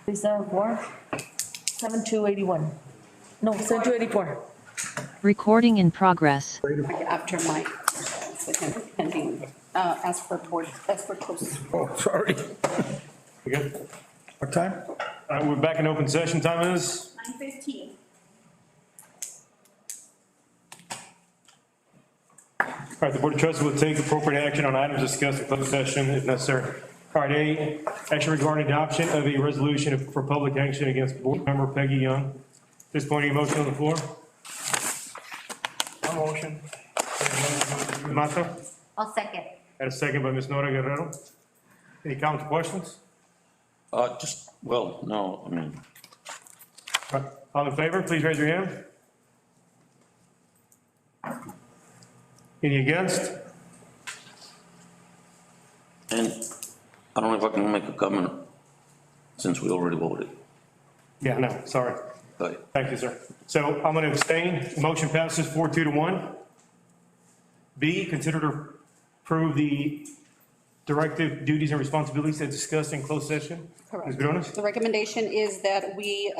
Lisa, War, 7281. No, 7284. Recording in progress. After Mike, with him pending, as for close. Oh, sorry. We good? What time? All right, we're back in open session. Time is 9:15. all right. The Board of Trustees will take appropriate action on items discussed in closed session if necessary. All right, A, action regarding adoption of a resolution for public action against board member Peggy Young. At this point, any motion on the floor? A motion. Mata, I'll second. and a second by Ms. Nora Guerrero. Any comments or questions? No, I mean, All right, all in favor, please raise your hand. Any against? and I don't know if I can make a comment since we already voted. Yeah, no, sorry. But Thank you, sir. So I'm going to abstain. Motion passes 4-2 to 1. B, consider to approve the directive duties and responsibilities as discussed in closed session. Correct. Ms. Briones? The recommendation is that we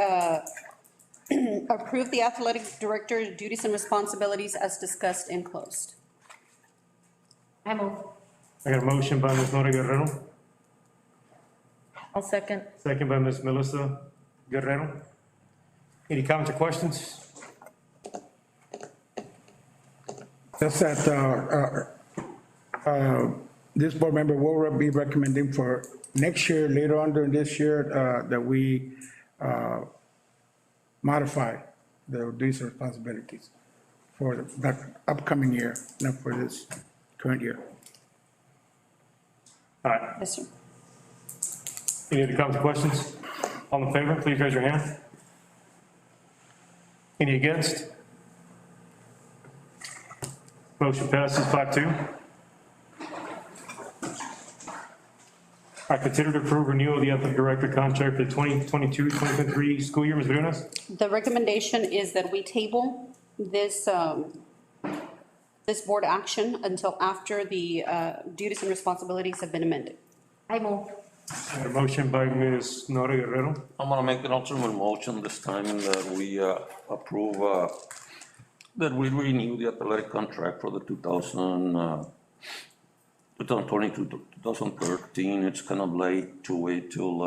approve the athletic director's duties and responsibilities as discussed and closed. I move. I got a motion by Ms. Nora Guerrero, I'll second. second by Ms. Melissa Guerrero. Any comments or questions? That's that, this board member will be recommending for next year, later on during this year, that we modify the duties and responsibilities for the upcoming year, not for this current year. All right. Yes, sir. Any other comments or questions? All in favor, please raise your hand. Any against? Motion passes 5-2. I consider to approve renewal of the athletic director contract for the 2022-2023 school year. Ms. Briones? The recommendation is that we table this, this board action until after the duties and responsibilities have been amended. I move. I have a motion by Ms. Nora Guerrero. I'm gonna make an alternate motion this time that we approve, that we renew the athletic contract for the 2022, 2013. It's kind of late to wait till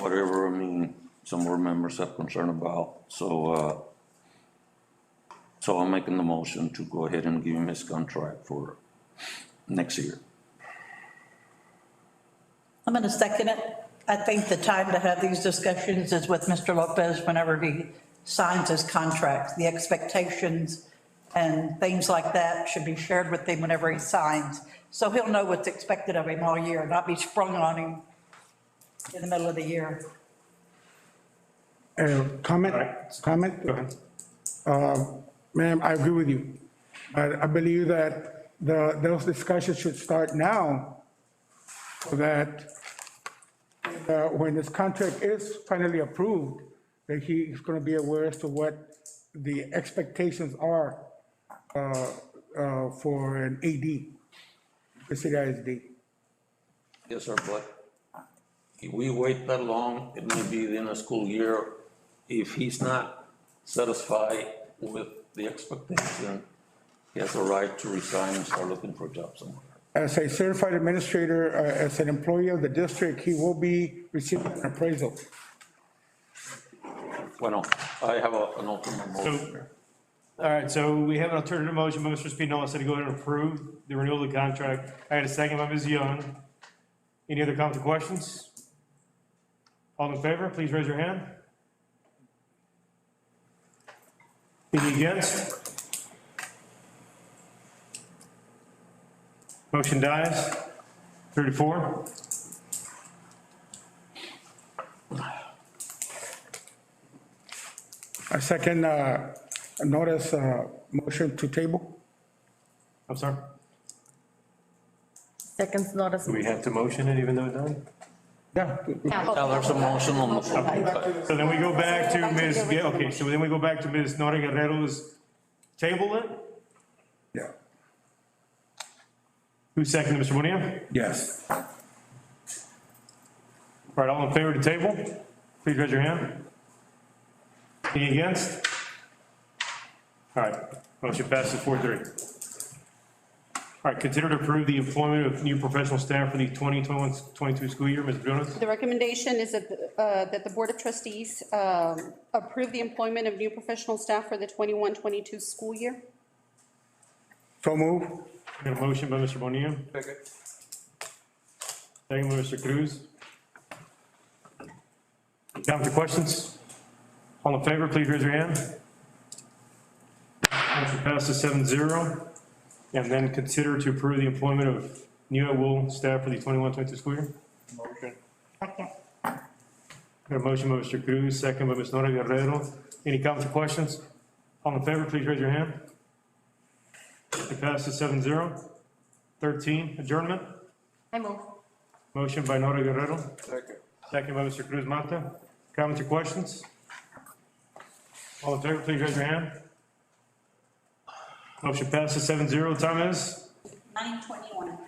whatever, I mean, some board members have concern about. So I'm making the motion to go ahead and give him his contract for next year. I'm going to second it. I think the time to have these discussions is with Mr. Lopez whenever he signs his contract. The expectations and things like that should be shared with him whenever he signs. So he'll know what's expected of him all year, not be sprung on him in the middle of the year. Comment? Go ahead. Ma'am, I agree with you. I believe that those discussions should start now so that when this contract is finally approved, that he is going to be aware as to what the expectations are for an AD, the city ISD. Yes, sir, but if we wait that long, it may be the end of school year. If he's not satisfied with the expectation, he has a right to resign and start looking for a job somewhere. As a certified administrator, as an employee of the district, he will be receiving an appraisal. Well, I have an alternate motion. All right, so we have an alternative motion. Mr. Spinola said to go ahead and approve the renewal of the contract. I had a second by Ms. Young. Any other comments or questions? All in favor, please raise your hand. Any against? Motion dies. 34. A second notice motion to table. I'm sorry. Seconds notice. Do we have to motion it even though it's done? Yeah. Now, there's a motion on the floor. So then we go back to Ms. Okay, so then we go back to Ms. Nora Guerrero's table it? Yeah. Who seconded, Mr. Bonilla? Yes. All right, all in favor to table, please raise your hand. Any against? All right, motion passes 4-3. All right, consider to approve the employment of new professional staff for the 2021-22 school year. Ms. Briones? The recommendation is that the Board of Trustees approve the employment of new professional staff for the 21-22 school year. So move. Got a motion by Mr. Bonilla. Second. Second by Mr. Cruz. Comments or questions? All in favor, please raise your hand. Motion passes 7-0. And then consider to approve the employment of new at-will staff for the 21-22 school year. Motion. Second. Got a motion by Mr. Cruz, second by Ms. Nora Guerrero. Any comments or questions? All in favor, please raise your hand. It passes 7-0. 13, adjournment. I move. Motion by Nora Guerrero, Second. second by Mr. Cruz Mata. Comments or questions? All in favor, please raise your hand. Motion passes 7-0. Time is? 9:21.